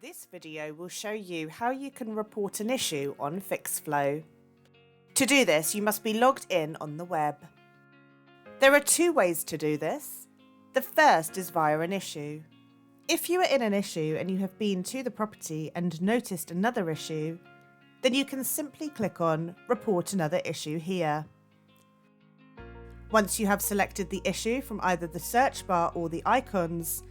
This video will show you how you can report an issue on Fixflo. To do this, you must be logged in on the web. There are two ways to do this. The first is via an issue. If you are in an issue and you have been to the property and noticed another issue, then you can simply click on Report Another Issue here. Once you have selected the issue from either the search bar or the icons,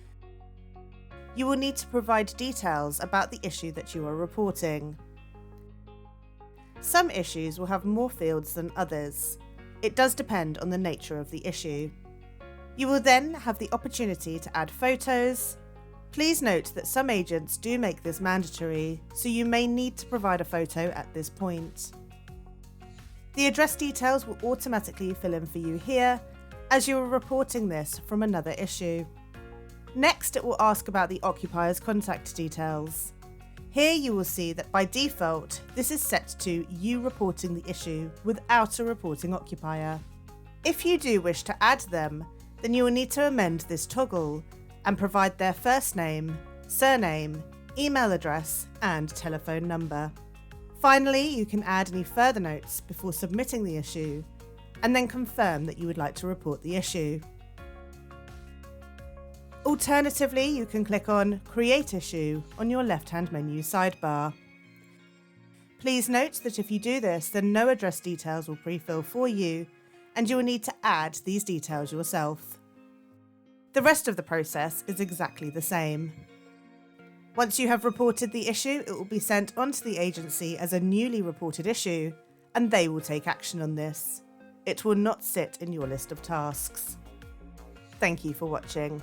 you will need to provide details about the issue that you are reporting. Some issues will have more fields than others. It does depend on the nature of the issue. You will then have the opportunity to add photos. Please note that some agents do make this mandatory, so you may need to provide a photo at this point. The address details will automatically fill in for you here, as you are reporting this from another issue. Next, it will ask about the occupier's contact details. Here you will see that by default, this is set to you reporting the issue without a reporting occupier. If you do wish to add them, then you will need to amend this toggle and provide their first name, surname, email address, and telephone number. Finally, you can add any further notes before submitting the issue, and then confirm that you would like to report the issue. Alternatively, you can click on Create Issue on your left-hand menu sidebar. Please note that if you do this, then no address details will pre-fill for you, and you will need to add these details yourself. The rest of the process is exactly the same. Once you have reported the issue, it will be sent on to the agency as a newly reported issue, and they will take action on this. It will not sit in your list of tasks. Thank you for watching.